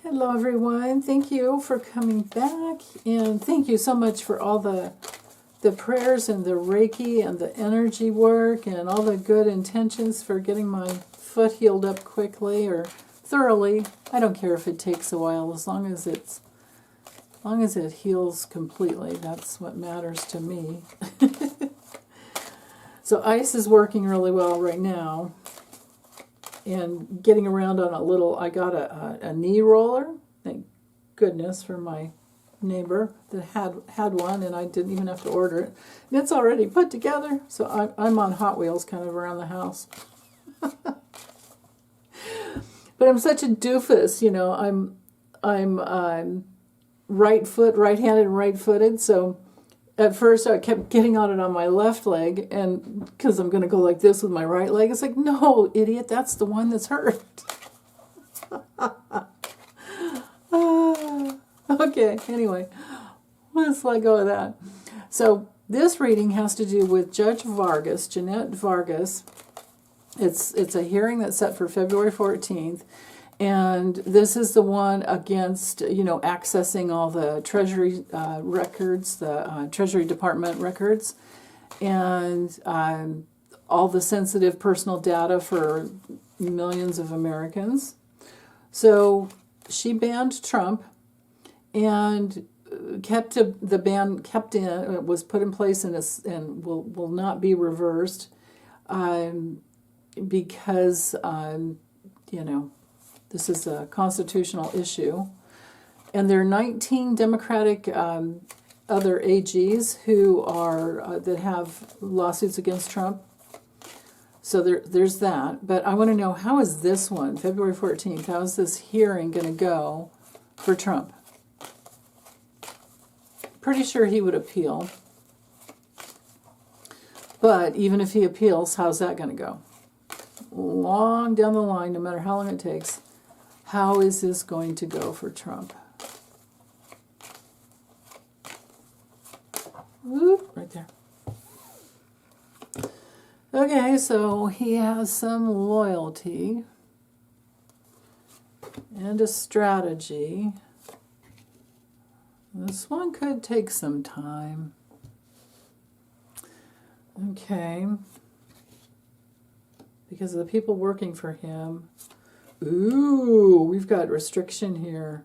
Hello everyone, thank you for coming back, and thank you so much for all the prayers and the Reiki and the energy work and all the good intentions for getting my foot healed up quickly or thoroughly. I don't care if it takes a while, as long as it heals completely. That's what matters to me. So ice is working really well right now. And getting around on a little, I got a knee roller. Thank goodness for my neighbor that had one, and I didn't even have to order it. And it's already put together, so I'm on Hot Wheels kind of around the house. But I'm such a doofus, you know. I'm right-handed and right-footed, so at first I kept getting on it on my left leg, and because I'm going to go like this with my right leg, it's like, no, idiot, that's the one that's hurt. Okay, anyway, let's let go of that. So this reading has to do with Judge Vargas, Jeanette Vargas. It's a hearing that's set for February 14th. And this is the one against, you know, accessing all the Treasury records, the Treasury Department records, and all the sensitive personal data for millions of Americans. So she banned Trump, and the ban kept in. It was put in place and will not be reversed because you know. This is a constitutional issue. And there are 19 Democratic other AGs who are that have lawsuits against Trump. So there's that. But I want to know, how is this one, February 14th, how is this hearing going to go for Trump? Pretty sure he would appeal. But even if he appeals, how's that going to go? Long down the line, no matter how long it takes. How is this going to go for Trump? Whoop, right there. Okay, so he has some loyalty and a strategy. This one could take some time. Okay. Because of the people working for him. Ooh, we've got restriction here.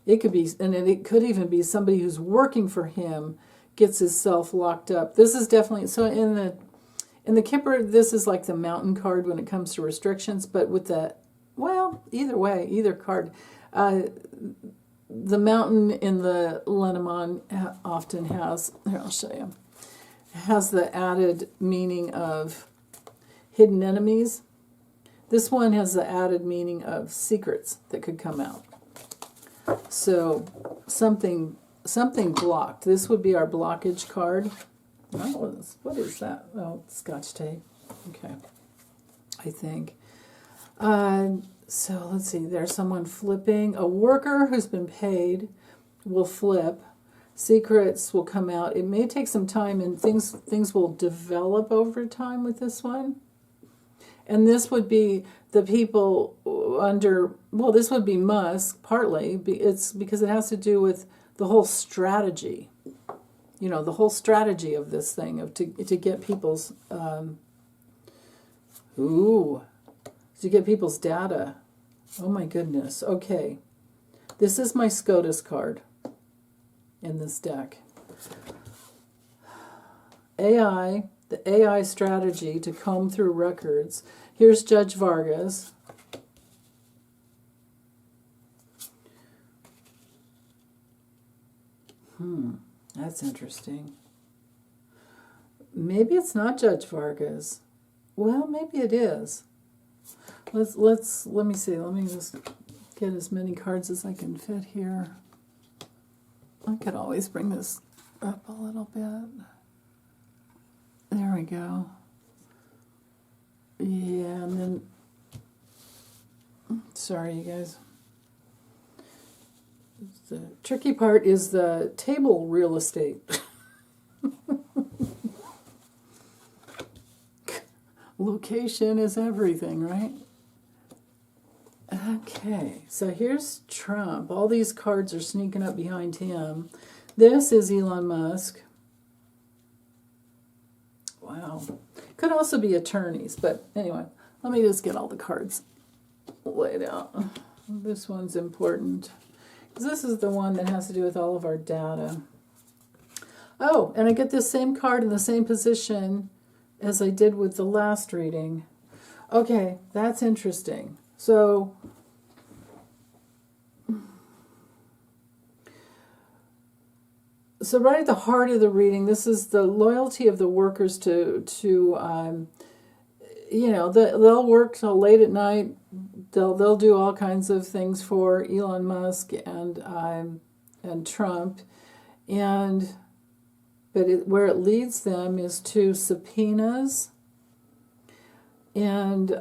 It could be, and it could even be somebody who's working for him gets himself locked up. This is definitely, so in the Kipper, this is like the mountain card when it comes to restrictions, but with the, well, either way, either card. The mountain in the Lenormand often has, here I'll show you, has the added meaning of hidden enemies. This one has the added meaning of secrets that could come out. So something blocked. This would be our blockage card. Oh, what is that? Oh, Scotch tape. Okay, I think. So let's see. There's someone flipping. A worker who's been paid will flip. Secrets will come out. It may take some time, and things will develop over time with this one. And this would be the people under, well, this would be Musk, partly. It's because it has to do with the whole strategy. You know, the whole strategy of this thing, of to get people's, to get people's data. Oh my goodness. Okay. This is my SCOTUS card in this deck. AI, the AI strategy to comb through records. Here's Judge Vargas. That's interesting. Maybe it's not Judge Vargas. Well, maybe it is. Let me see. Let me just get as many cards as I can fit here. I could always bring this up a little bit. There we go. Yeah, and then, sorry you guys. The tricky part is the table real estate. Location is everything, right? Okay, so here's Trump. All these cards are sneaking up behind him. This is Elon Musk. Wow. Could also be attorneys, but anyway, let me just get all the cards laid out. This one's important, because this is the one that has to do with all of our data. Oh, and I get this same card in the same position as I did with the last reading. Okay, that's interesting. So, right at the heart of the reading, this is the loyalty of the workers to they'll work till late at night. They'll do all kinds of things for Elon Musk and Trump, but where it leads them is to subpoenas, and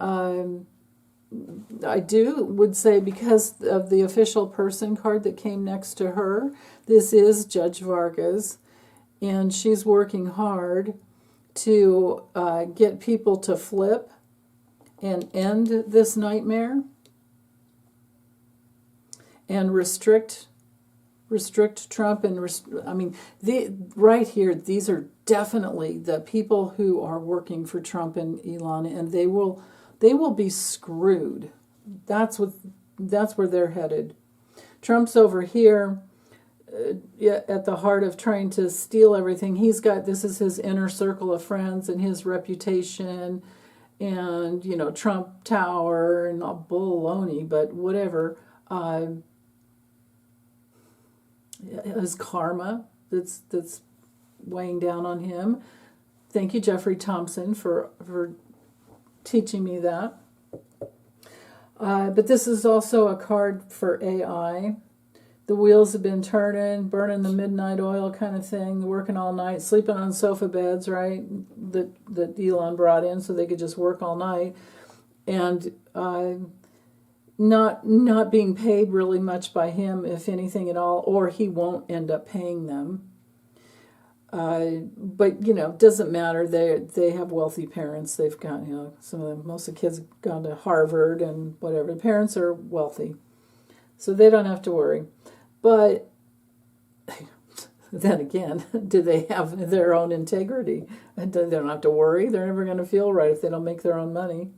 I would say, because of the official person card that came next to her, this is Judge Vargas, and she's working hard to get people to flip and end this nightmare and restrict Trump. And right here, these are definitely the people who are working for Trump and Elon, and they will be screwed. That's where they're headed. Trump's over here at the heart of trying to steal everything. This is his inner circle of friends and his reputation, and Trump Tower and all baloney, but whatever. His karma that's weighing down on him. Thank you, Jeffrey Thompson, for teaching me that. But this is also a card for AI. The wheels have been turning, burning the midnight oil kind of thing, working all night, sleeping on sofa beds, right, that Elon brought in so they could just work all night, and not being paid really much by him, if anything at all, or he won't end up paying them. But doesn't matter. They have wealthy parents. They've got most of the kids have gone to Harvard and whatever. The parents are wealthy, so they don't have to worry. But then again, do they have their own integrity? And they don't have to worry. They're never going to feel right if they don't make their own money.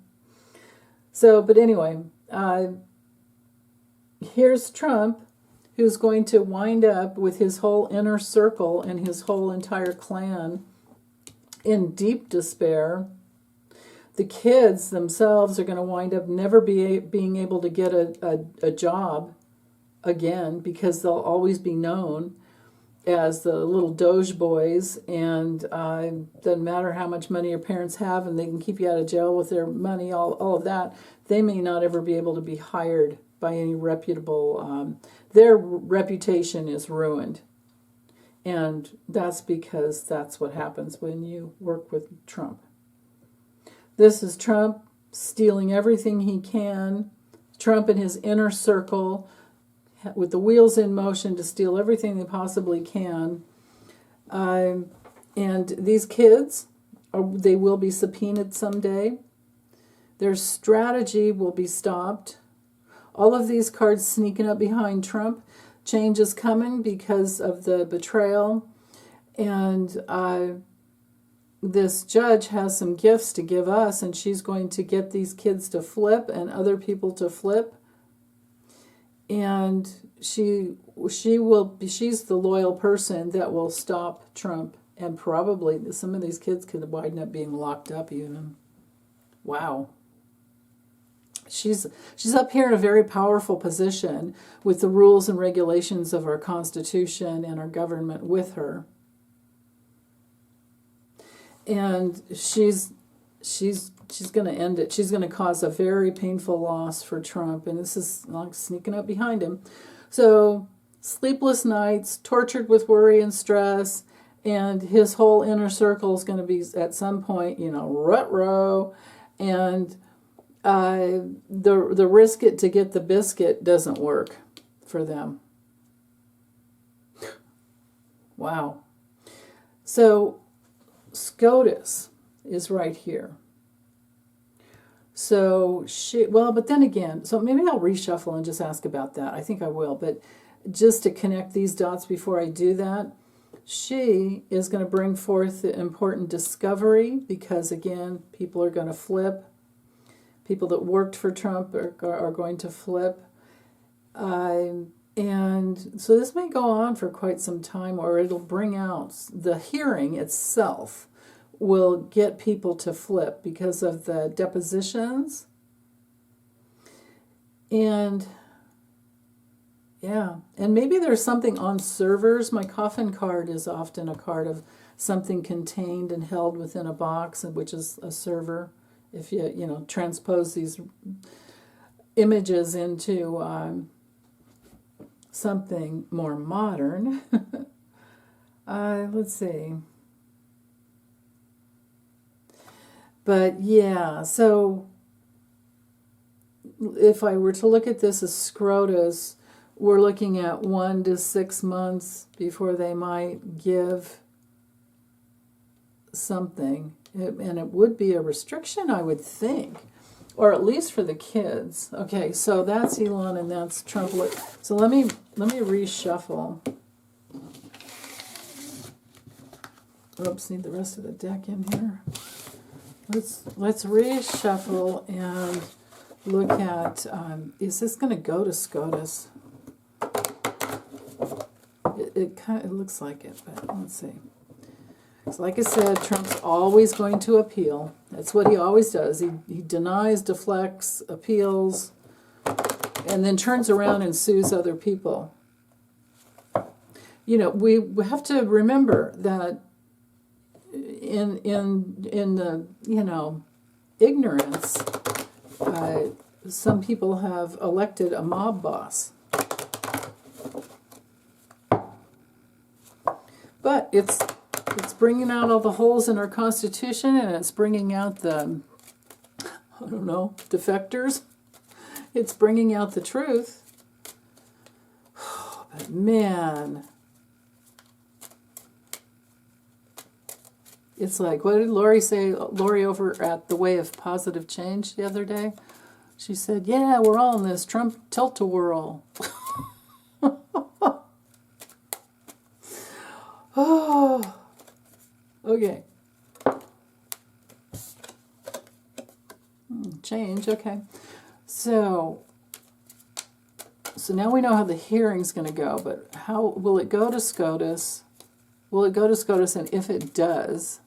So, but anyway, here's Trump, who's going to wind up with his whole inner circle and his whole entire clan in deep despair. The kids themselves are going to wind up never being able to get a job again, because they'll always be known as the little Doge boys, and doesn't matter how much money your parents have, and they can keep you out of jail with their money, all of that. They may not ever be able to be hired by any reputable, their reputation is ruined. And that's because that's what happens when you work with Trump. This is Trump stealing everything he can, Trump and his inner circle, with the wheels in motion to steal everything they possibly can. And these kids, they will be subpoenaed someday. Their strategy will be stopped. All of these cards sneaking up behind Trump. Change is coming because of the betrayal. And this judge has some gifts to give us, and she's going to get these kids to flip and other people to flip. And she's the loyal person that will stop Trump. And probably some of these kids could wind up being locked up even. Wow. She's up here in a very powerful position with the rules and regulations of our Constitution and our government with her. And she's going to end it. She's going to cause a very painful loss for Trump, and this is like sneaking up behind him. So, sleepless nights, tortured with worry and stress, and his whole inner circle is going to be at some point, rut-row, and the risk it to get the biscuit doesn't work for them. Wow. So, SCOTUS is right here. So but then again, so maybe I'll reshuffle and just ask about that. I think I will, but just to connect these dots before I do that, she is going to bring forth the important discovery because, again, people are going to flip. People that worked for Trump are going to flip. And so this may go on for quite some time, or it'll bring out the hearing itself will get people to flip because of the depositions. And yeah, and maybe there's something on servers. My coffin card is often a card of something contained and held within a box, which is a server. If you transpose these images into something more modern. Let's see. But yeah, so if I were to look at this as SCROTUS, we're looking at 1 to 6 months before they might give something. And it would be a restriction, I would think, or at least for the kids. Okay, so that's Elon and that's Trump. So let me reshuffle. Oops, need the rest of the deck in here. Let's reshuffle and look at, is this going to go to SCOTUS? It looks like it, but let's see. So like I said, Trump's always going to appeal. That's what he always does. He denies, deflects, appeals, and then turns around and sues other people. We have to remember that in the ignorance, some people have elected a mob boss. But it's bringing out all the holes in our Constitution, and it's bringing out the, defectors. It's bringing out the truth. But man, it's like, what did Lori say? Lori over at the Way of Positive Change the other day? She said, yeah, we're all in this Trump tilt-a-whirl. Oh, okay. Change, okay. So now we know how the hearing's going to go, but how will it go to SCOTUS? Will it go to SCOTUS, and if it does,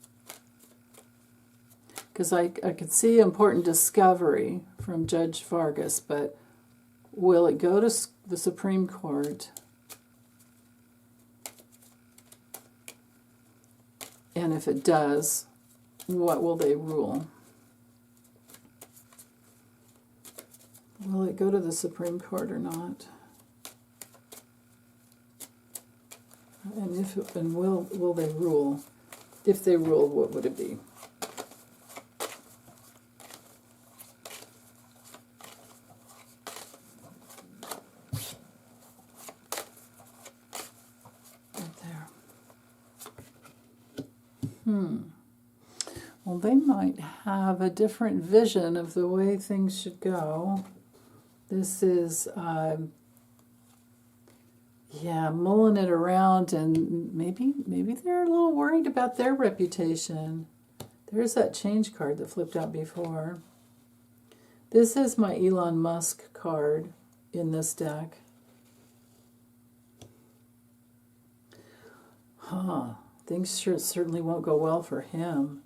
because I could see important discovery from Judge Vargas, but will it go to the Supreme Court? And if it does, what will they rule? Will it go to the Supreme Court or not? And will they rule? If they rule, what would it be? Well, they might have a different vision of the way things should go. This is, mulling it around, and maybe they're a little worried about their reputation. There's that change card that flipped out before. This is my Elon Musk card in this deck. Things certainly won't go well for him.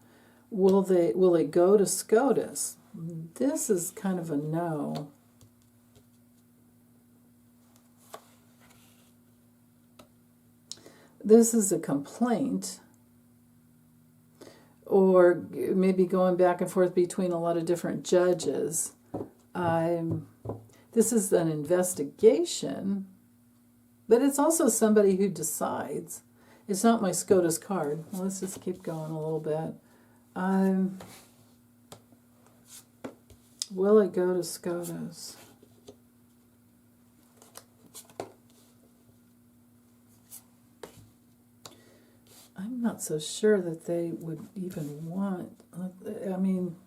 Will it go to SCOTUS? This is kind of a no. This is a complaint, or maybe going back and forth between a lot of different judges. This is an investigation, but it's also somebody who decides. It's not my SCOTUS card. Well, let's just keep going a little bit. Will it go to SCOTUS? I'm not so sure that they would even want. I mean,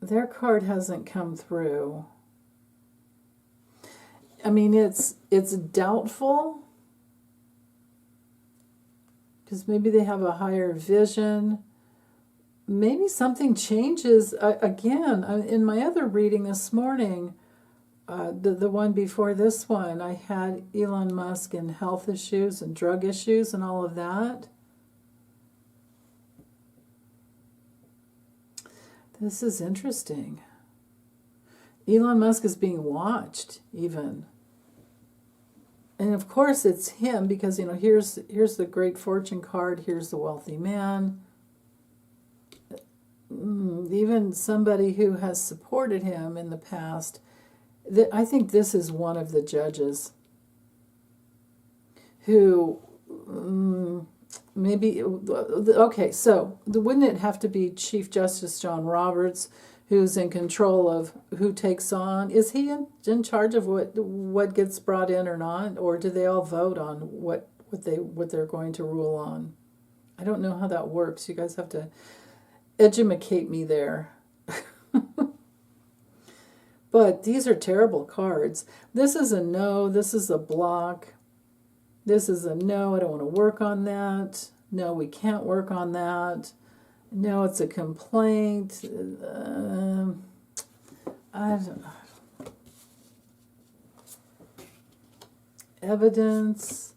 their card hasn't come through. I mean, it's doubtful, because maybe they have a higher vision. Maybe something changes. Again, in my other reading this morning, the one before this one, I had Elon Musk and health issues and drug issues and all of that. This is interesting. Elon Musk is being watched, even. And of course it's him, because, you know, here's the great fortune card, here's the wealthy man. Even somebody who has supported him in the past. I think this is one of the judges who maybe, okay, so wouldn't it have to be Chief Justice John Roberts, who's in control of who takes on? Is he in charge of what gets brought in or not, or do they all vote on what they're going to rule on? I don't know how that works. You guys have to educate me there. But these are terrible cards. This is a no, this is a block. This is a no, I don't want to work on that. No, we can't work on that. No, it's a complaint. I don't know. Evidence.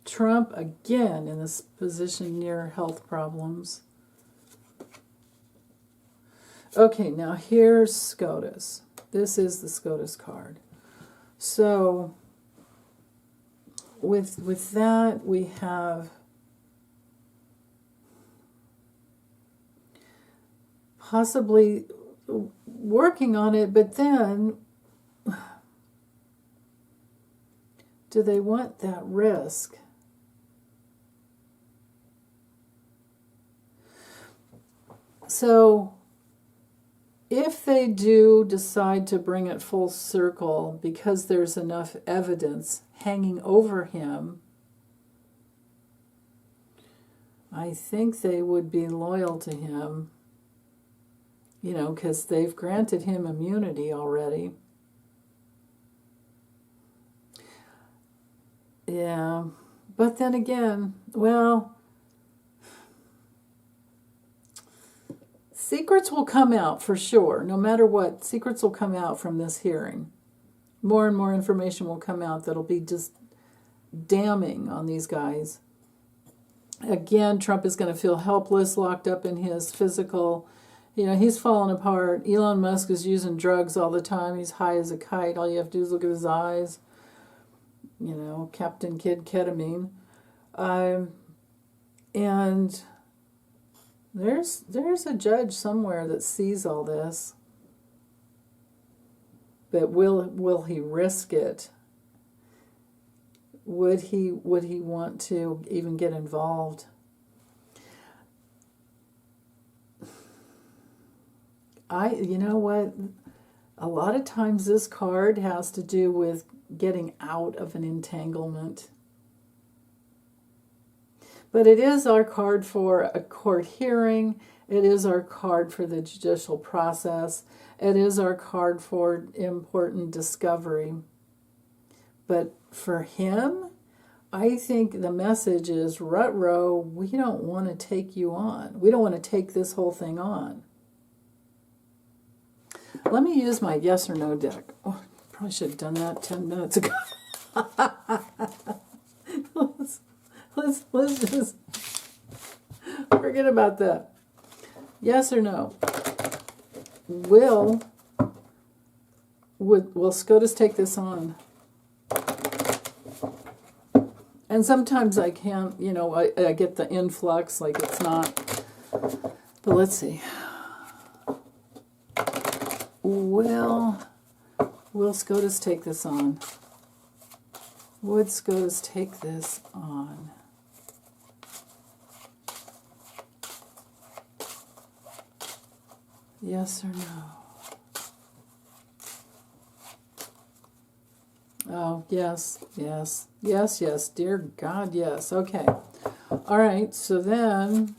Trump again in this position near health problems. Okay, now here's SCOTUS. This is the SCOTUS card. So with that we have possibly working on it, but then do they want that risk? So if they do decide to bring it full circle because there's enough evidence hanging over him, I think they would be loyal to him, you know, because they've granted him immunity already. Yeah, but then again, well, secrets will come out for sure. No matter what, secrets will come out from this hearing. More and more information will come out that'll be just damning on these guys. Again, Trump is going to feel helpless, locked up in his physical, you know, he's falling apart. Elon Musk is using drugs all the time. He's high as a kite. All you have to do is look at his eyes. You know, Captain Kid Ketamine. And there's a judge somewhere that sees all this. But will he risk it? Would he want to even get involved? You know what? A lot of times this card has to do with getting out of an entanglement. But it is our card for a court hearing. It is our card for the judicial process. It is our card for important discovery. But for him, I think the message is, Ruh-roh, we don't want to take you on. We don't want to take this whole thing on. Let me use my yes or no deck. Oh, probably should have done that 10 minutes ago. let's just forget about that. Yes or no? Will SCOTUS take this on? And sometimes I can't, you know, I get the influx, like it's not. But let's see. Will SCOTUS take this on? Would SCOTUS take this on? Yes or no? Oh, yes, yes, yes, yes. Dear God, yes. Okay. All right, so then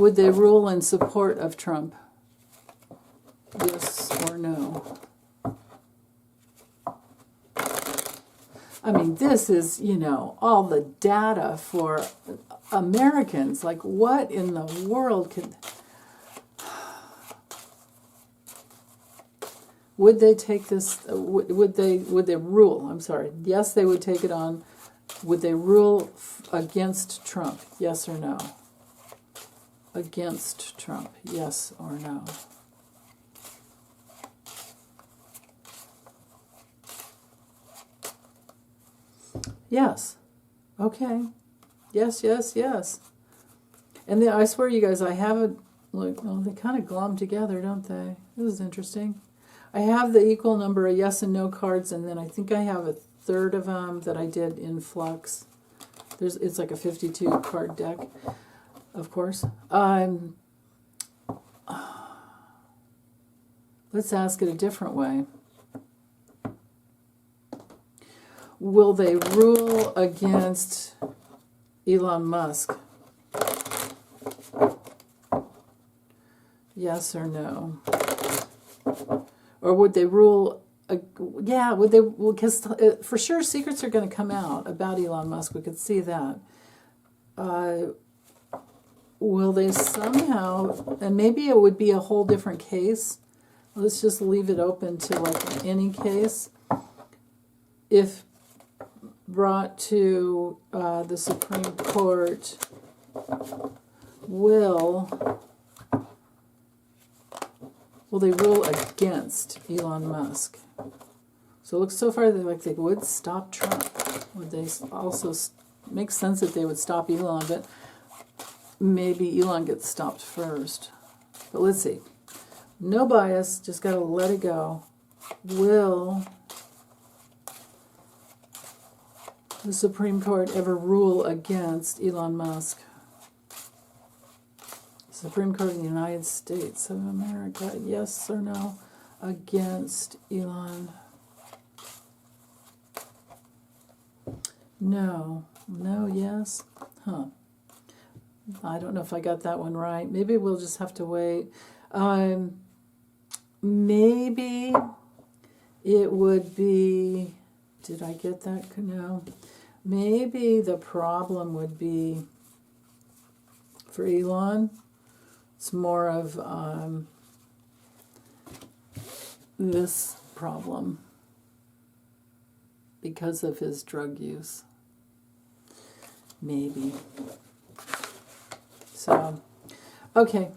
Would they rule in support of Trump? Yes or no? I mean, this is, you know, all the data for Americans. Like, what in the world could... Would they take this, would they rule, I'm sorry, yes, they would take it on. Would they rule against Trump, yes or no? Against Trump, yes or no? Yes. Okay. Yes, yes, yes. And I swear, you guys, I have it, like, well, they kind of glom together, don't they? This is interesting. I have the equal number of yes and no cards, and then I think I have a third of them that I did in flux. It's like a 52 card deck, of course. Let's ask it a different way. Will they rule against Elon Musk? Yes or no? Or would they rule? Yeah, would they? Because for sure, secrets are going to come out about Elon Musk. We could see that. Will they somehow? And maybe it would be a whole different case. Let's just leave it open to like any case. If brought to the Supreme Court, will they rule against Elon Musk? So it looks so far like they would stop Trump. Would they also make sense that they would stop Elon, but maybe Elon gets stopped first. But let's see. No bias, just got to let it go. Will the Supreme Court ever rule against Elon Musk? Supreme Court of the United States of America, yes or no, against Elon? No. No, yes? Huh. I don't know if I got that one right. Maybe we'll just have to wait. Maybe it would be... Did I get that? No. Maybe the problem would be for Elon... It's more of this problem because of his drug use. Maybe. So, okay.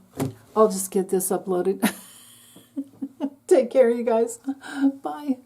I'll just get this uploaded. Take care, you guys. Bye.